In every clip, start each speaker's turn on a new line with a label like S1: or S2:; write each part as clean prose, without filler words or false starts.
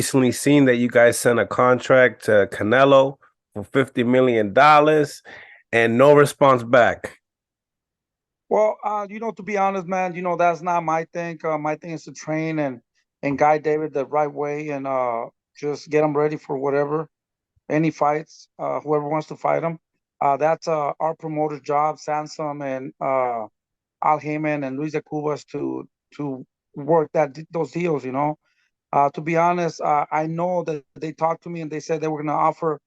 S1: Recently seen that you guys sent a contract to Canelo for $50 million and no response back.
S2: Well, to be honest, man, that's not my thing. My thing is to train and guide David the right way and just get him ready for whatever, any fights, whoever wants to fight him. That's our promoter's job, Sansom and Al Heyman and Luis de Cubas to work those deals. To be honest, I know that they talked to me and they said they were going to offer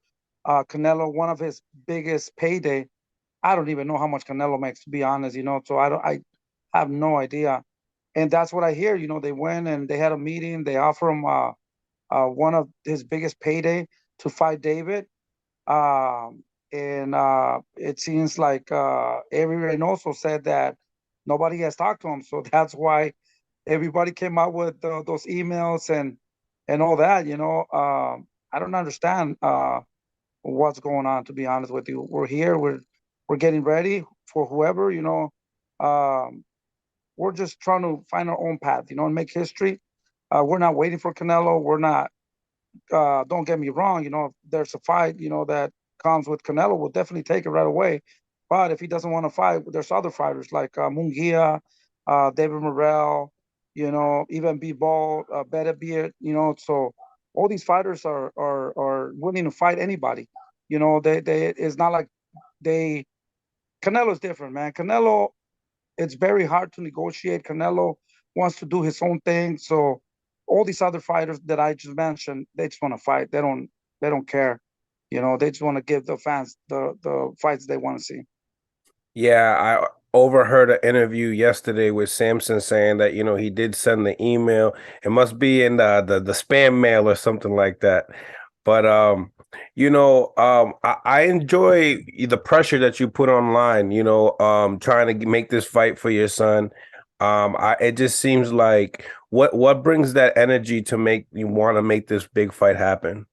S2: Canelo one of his biggest payday. I don't even know how much Canelo makes, to be honest. So I have no idea. And that's what I hear. They went and they had a meeting. They offer him one of his biggest payday to fight David. And it seems like everybody also said that nobody has talked to him. So that's why everybody came out with those emails and all that. I don't understand what's going on. To be honest with you, we're here. We're getting ready for whoever. Um, we're just trying to find our own path. And make history. We're not waiting for Canelo. We're not. Don't get me wrong. If there's a fight, that comes with Canelo, we'll definitely take it right away. But if he doesn't want to fight, there's other fighters like Munguia, David Morrell, even Bivol, Benavidez, So all these fighters are willing to fight anybody. They it's not like they Canelo's different, man. Canelo, it's very hard to negotiate. Canelo wants to do his own thing. So all these other fighters that I just mentioned, they just want to fight. They don't care. They just want to give the fans the fights they want to see.
S1: Yeah, I overheard an interview yesterday with Samson saying that, he did send the email. It must be in the spam mail or something like that. But I enjoy the pressure that you put online, trying to make this fight for your son. It just seems like what brings that energy to make you want to make this big fight happen?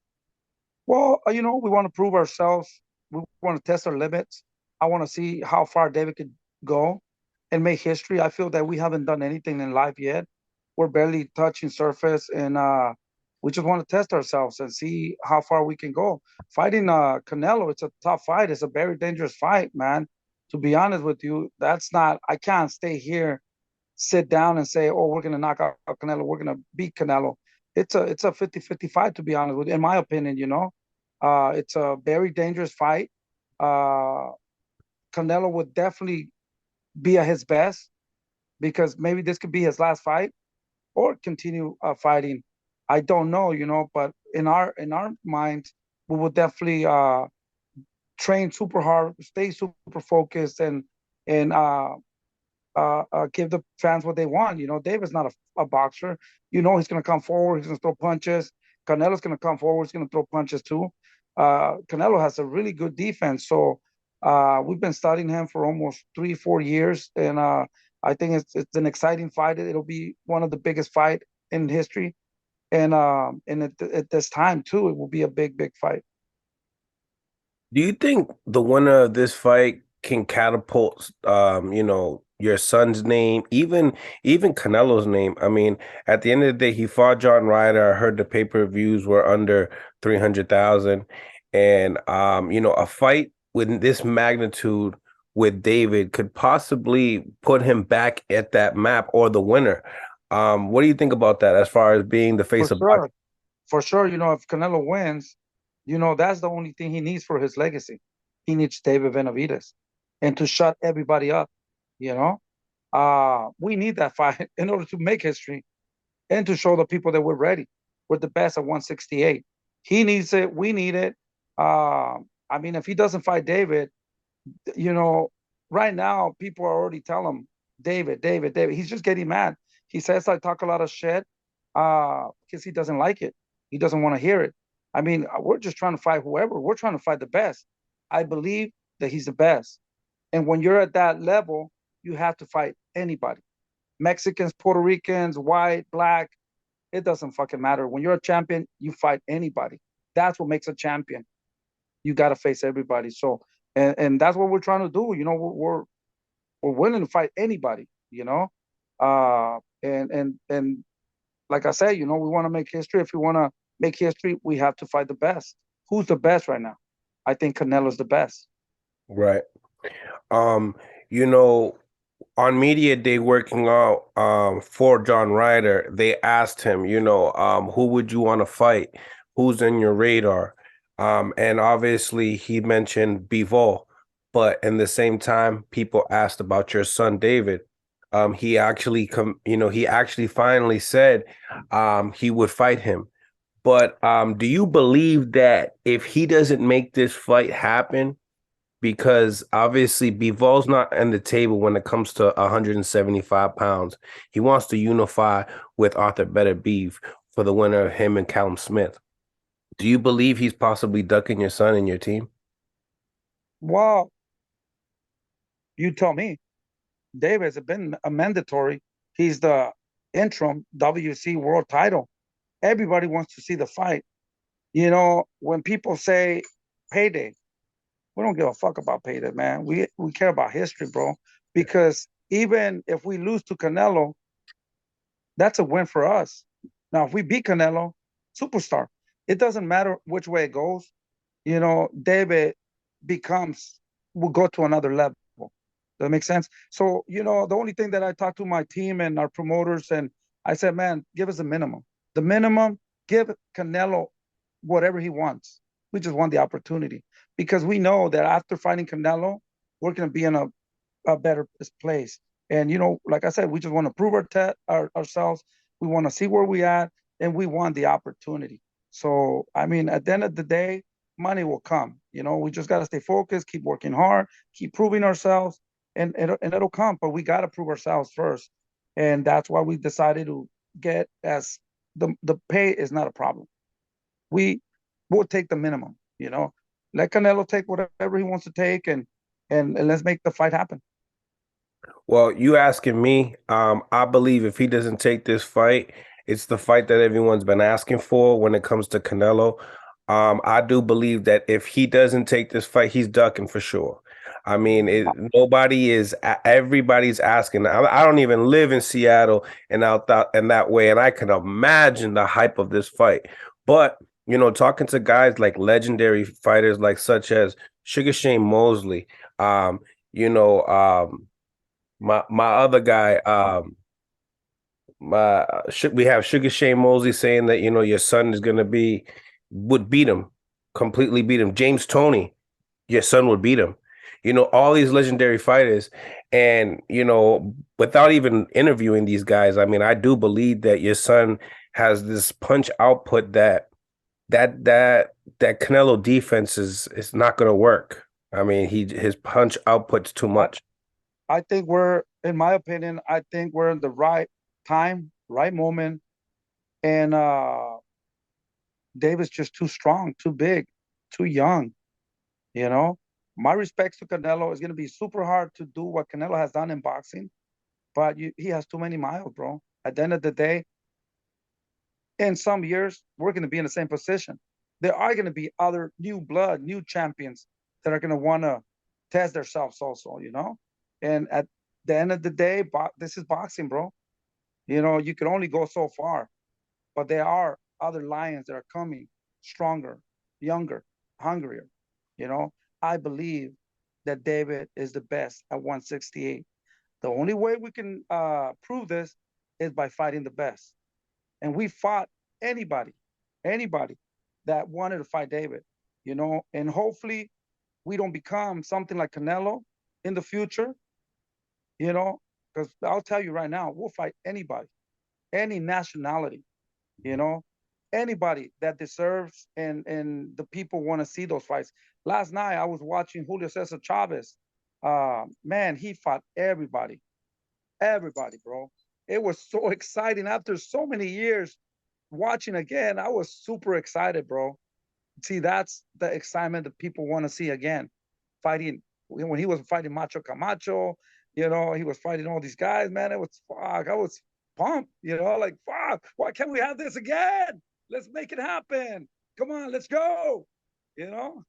S2: Well, we want to prove ourselves. We want to test our limits. I want to see how far David could go and make history. I feel that we haven't done anything in life yet. We're barely touching surface, and we just want to test ourselves and see how far we can go. Fighting Canelo, it's a tough fight. It's a very dangerous fight, man. To be honest with you, that's not. I can't stay here, sit down, and say, "Oh, we're gonna knock out Canelo. We're gonna beat Canelo." It's a 50-50 fight, to be honest with you, in my opinion. It's a very dangerous fight. Uh, Canelo would definitely be at his best because maybe this could be his last fight or continue fighting. I don't know, but in our minds, we would definitely train super hard, stay super focused, and give the fans what they want. David's not a boxer. He's going to come forward. He's going to throw punches. Canelo's going to come forward. He's going to throw punches too. Canelo has a really good defense. So we've been studying him for almost 3-4 years. And I think it's an exciting fight. It'll be one of the biggest fight in history. And at this time too, it will be a big, big fight.
S1: Do you think the winner of this fight can catapult, your son's name, even Canelo's name? I mean, at the end of the day, he fought John Ryder. I heard the pay-per-views were under 300,000, and a fight with this magnitude with David could possibly put him back at that map or the winner. What do you think about that as far as being the
S2: For
S1: face of boxing?
S2: sure. For sure, if Canelo wins, that's the only thing he needs for his legacy. He needs David Benavidez and to shut everybody up, you know. We need that fight in order to make history and to show the people that we're ready. We're the best at 168. He needs it. We need it. I mean, if he doesn't fight David, you know, right now people are already telling him, David, David, David. He's just getting mad. He says I talk a lot of shit because he doesn't like it. He doesn't want to hear it. I mean, we're just trying to fight whoever. We're trying to fight the best. I believe that he's the best. And when you're at that level, you have to fight anybody. Mexicans, Puerto Ricans, white, black, it doesn't fucking matter. When you're a champion, you fight anybody. That's what makes a champion. You got to face everybody. So, and that's what we're trying to do. We're willing to fight anybody. And like I said, we want to make history. If we want to make history, we have to fight the best. Who's the best right now? I think Canelo's the best.
S1: Right. Um, you know, on media day working out for John Ryder, they asked him, who would you want to fight? Who's in your radar? And obviously he mentioned Bivol, but in the same time, people asked about your son David. He actually finally said he would fight him. But do you believe that if he doesn't make this fight happen, because obviously Bivol's not on the table when it comes to 175 pounds. He wants to unify with Arthur Benavidez for the winner of him and Callum Smith. Do you believe he's possibly ducking your son and your team?
S2: Well, you tell me. Davis has been a mandatory. He's the interim WC world title. Everybody wants to see the fight. When people say payday, we don't give a fuck about payday, man. We care about history, bro. Because even if we lose to Canelo, that's a win for us. Now, if we beat Canelo, superstar. It doesn't matter which way it goes. David becomes will go to another level. Does that make sense? So, the only thing that I talked to my team and our promoters, and I said, man, give us a minimum. The minimum, give Canelo whatever he wants. We just want the opportunity because we know that after fighting Canelo, we're going to be in a better place. And, like I said, we just want to prove ourselves. We want to see where we at, and we want the opportunity. So, I mean, at the end of the day, money will come. We just got to stay focused, keep working hard, keep proving ourselves, and it'll come. But we got to prove ourselves first. And that's why we decided to get as the pay is not a problem. We will take the minimum. Let Canelo take whatever he wants to take, and let's make the fight happen.
S1: Well, you asking me, I believe if he doesn't take this fight, it's the fight that everyone's been asking for when it comes to Canelo. I do believe that if he doesn't take this fight, he's ducking for sure. I mean, everybody's asking. I don't even live in Seattle and out in that way, and I can imagine the hype of this fight. But talking to guys like legendary fighters, like such as Sugar Shane Mosley, you know, my other guy, we have Sugar Shane Mosley saying that your son is gonna would beat him, completely beat him. James Toney, your son would beat him. All these legendary fighters, and without even interviewing these guys, I mean, I do believe that your son has this punch output that Canelo defense is not gonna work. I mean, his punch output's too much.
S2: I think in my opinion, I think we're in the right time, right moment, and Davis just too strong, too big, too young. You know, my respects to Canelo. Is going to be super hard to do what Canelo has done in boxing, but he has too many miles, bro. At the end of the day, in some years, we're going to be in the same position. There are going to be other new blood, new champions that are going to want to test themselves also. And at the end of the day, this is boxing, bro. You can only go so far, but there are other lions that are coming stronger, younger, hungrier. You know, I believe that David is the best at 168. The only way we can prove this is by fighting the best. And we fought anybody that wanted to fight David, and hopefully we don't become something like Canelo in the future, because I'll tell you right now, we'll fight anybody, any nationality, you know, anybody that deserves and the people want to see those fights. Last night I was watching Julio Cesar Chavez. Man, he fought everybody, bro. It was so exciting after so many years watching again. I was super excited, bro. See, that's the excitement that people want to see again. Fighting when he was fighting Macho Camacho, he was fighting all these guys, man. It was fuck. I was pumped, like fuck, why can't we have this again? Let's make it happen. Come on, let's go. You know?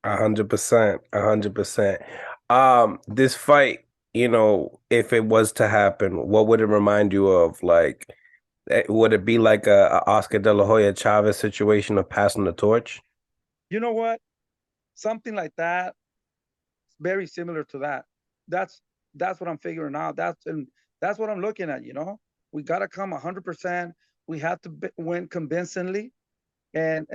S1: 100%, 100%. This fight, if it was to happen, what would it remind you of? Like, Would it be like a Oscar De La Hoya Chavez situation of passing the torch?
S2: You know what? Something like that, very similar to that. That's that's what I'm figuring out. That's what I'm looking at. We gotta come 100%. We have to win convincingly, and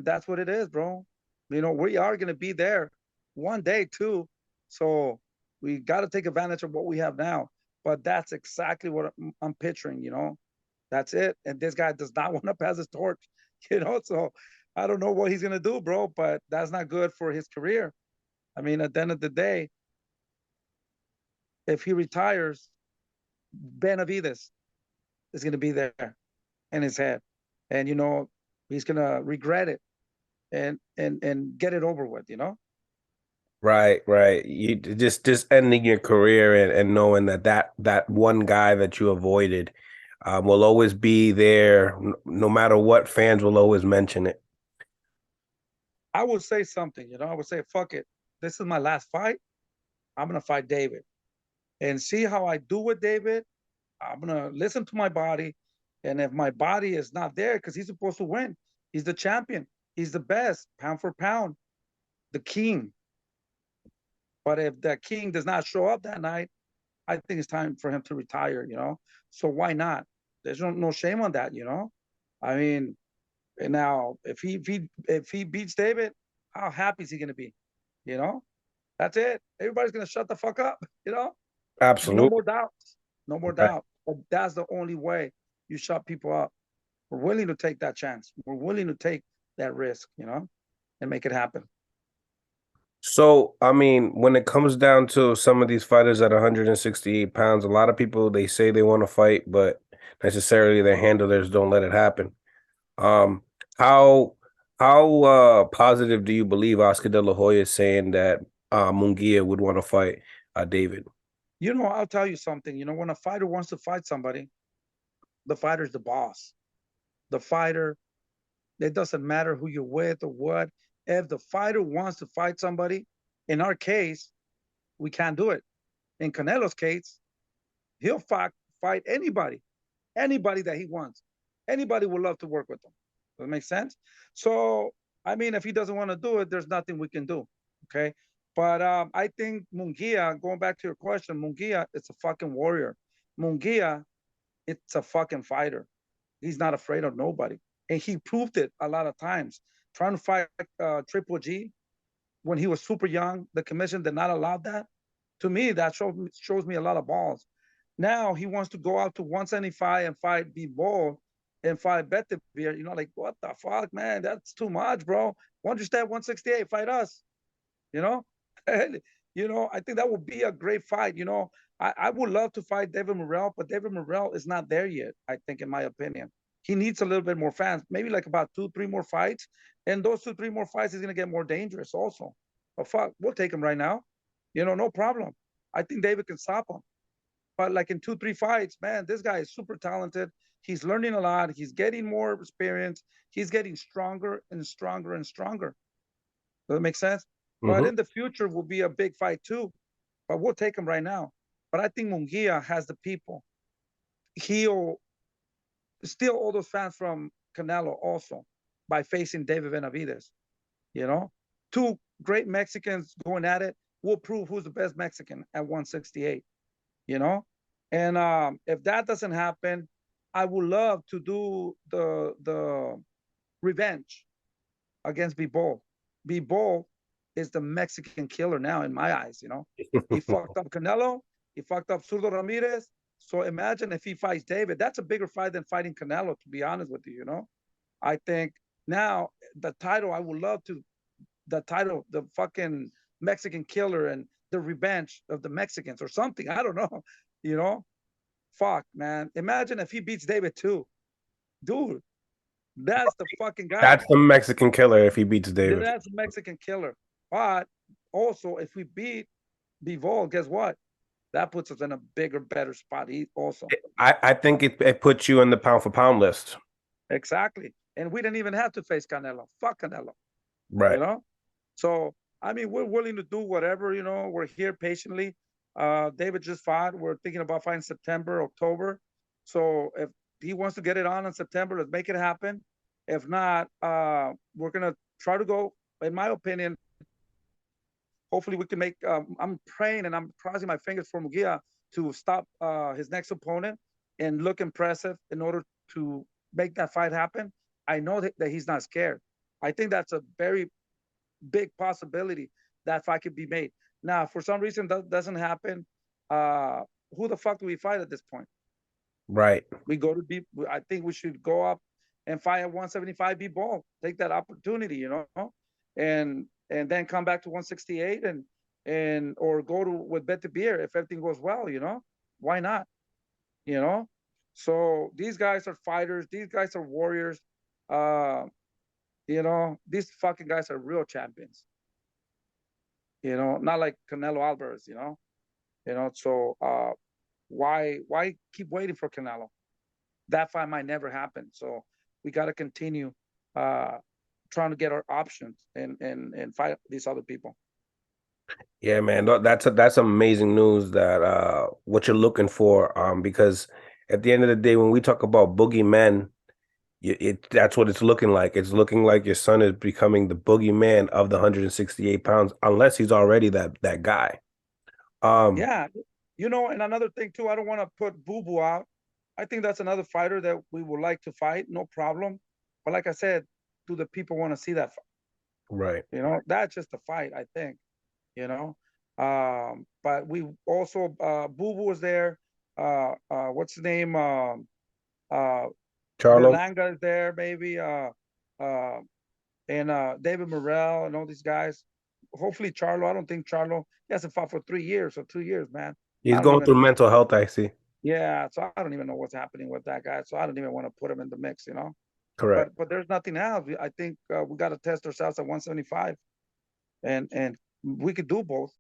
S2: that's what it is, bro. We are gonna be there one day too. So we got to take advantage of what we have now. But that's exactly what I'm picturing. That's it. And this guy does not want to pass his torch. So I don't know what he's gonna do, bro. But that's not good for his career. I mean, at the end of the day, if he retires, Benavidez is going to be there in his head, and he's going to regret it and get it over with.
S1: Right, right. You just ending your career and knowing that one guy that you avoided will always be there, no matter what. Fans will always mention it.
S2: I would say something. I would say, fuck it. This is my last fight. I'm going to fight David and see how I do with David. I'm going to listen to my body. And if my body is not there, because he's supposed to win, he's the champion. He's the best, pound for pound, the king. But if the king does not show up that night, I think it's time for him to retire. So why not? There's no shame on that. I mean, and now if he beats David, how happy is he gonna be? You know, that's it. Everybody's gonna shut the fuck up. No more
S1: Absolutely.
S2: doubts. No more
S1: Right.
S2: doubt. But that's the only way you shut people up. We're willing to take that chance. We're willing to take that risk, and make it happen.
S1: So, I mean, when it comes down to some of these fighters at 168 pounds, a lot of people they say they want to fight, but necessarily their handlers don't let it happen. Um, how positive do you believe Oscar De La Hoya is saying that Munguia would want to fight David?
S2: I'll tell you something. When a fighter wants to fight somebody, the fighter's the boss. The fighter, it doesn't matter who you're with or what. If the fighter wants to fight somebody, in our case, we can't do it. In Canelo's case, he'll fight anybody that he wants. Anybody would love to work with him. Does that make sense? So, I mean, if he doesn't want to do it, there's nothing we can do. Okay. But I think Munguia, going back to your question, Munguia, it's a fucking warrior. Munguia, it's a fucking fighter. He's not afraid of nobody. And he proved it a lot of times. Trying to fight Triple G when he was super young, the commission did not allow that. To me, that shows me a lot of balls. Now he wants to go out to 175 and fight Bivol and fight Beterbiev. Like, what the fuck, man? That's too much, bro. Why don't you stay at 168? Fight us, you know? And, I think that would be a great fight. I would love to fight David Morrell, but David Morrell is not there yet, I think, in my opinion. He needs a little bit more fans, maybe like about 2, 3 more fights. And those 2, 3 more fights is going to get more dangerous also. But fuck, we'll take him right now. No problem. I think David can stop him. But like in 2, 3 fights, man, this guy is super talented. He's learning a lot. He's getting more experience. He's getting stronger and stronger and stronger. Does that make sense? But
S1: Hmm.
S2: in the future will be a big fight too. But we'll take him right now. But I think Munguia has the people. He'll steal all those fans from Canelo also by facing David Benavidez. You know, two great Mexicans going at it will prove who's the best Mexican at 168. You know, and if that doesn't happen, I would love to do the revenge against Bivol. Bivol is the Mexican killer now in my eyes. He fucked up Canelo. He fucked up Zurdo Ramirez. So imagine if he fights David. That's a bigger fight than fighting Canelo, to be honest with you. I think now the title, I would love to, the title, the fucking Mexican killer and the revenge of the Mexicans or something. I don't know. You know, fuck, man. Imagine if he beats David too. Dude, that's the fucking guy.
S1: That's the Mexican killer if he beats David.
S2: That's a Mexican killer. But also, if we beat Bivol, guess what? That puts us in a bigger, better spot. He also.
S1: I think it puts you in the pound for pound list.
S2: Exactly. And we didn't even have to face Canelo. Fuck Canelo. You
S1: Right.
S2: know? So, I mean, we're willing to do whatever. We're here patiently. David just fought. We're thinking about fighting September, October. So if he wants to get it on in September, let's make it happen. If not, we're gonna try to go. In my opinion, hopefully we can make. I'm praying and I'm crossing my fingers for Munguia to stop his next opponent and look impressive in order to make that fight happen. I know that he's not scared. I think that's a very big possibility that fight could be made. Now, if for some reason that doesn't happen, uh, who the fuck do we fight at this point?
S1: Right.
S2: We go to be. I think we should go up and fight at 175 Bivol. Take that opportunity, and then come back to 168 and or go to with Benavidez if everything goes well. Why not? You know. So these guys are fighters. These guys are warriors. Uh, these fucking guys are real champions. Not like Canelo Alvarez. So why keep waiting for Canelo? That fight might never happen. So we got to continue uh, trying to get our options and fight these other people.
S1: Yeah, man, that's amazing news that what you're looking for because at the end of the day when we talk about boogeymen, that's what it's looking like. It's looking like your son is becoming the boogeyman of the 168 pounds unless he's already that guy.
S2: Yeah, and another thing too, I don't want to put Boo Boo out. I think that's another fighter that we would like to fight, no problem. But like I said, do the people want to see that fight?
S1: Right.
S2: That's just a fight, I think. But we also Boo Boo was there. What's his name? Uh,
S1: Charlo.
S2: Berlanga is there, maybe. Uh, and David Morrell and all these guys. Hopefully, Charlo. I don't think Charlo. He hasn't fought for 3 years or 2 years, man.
S1: He's
S2: I don't
S1: going
S2: even.
S1: through mental health, I see.
S2: Yeah, so I don't even know what's happening with that guy. So I don't even want to put him in the mix.
S1: Correct.
S2: But there's nothing else. I think we got to test ourselves at 175, and we could do both.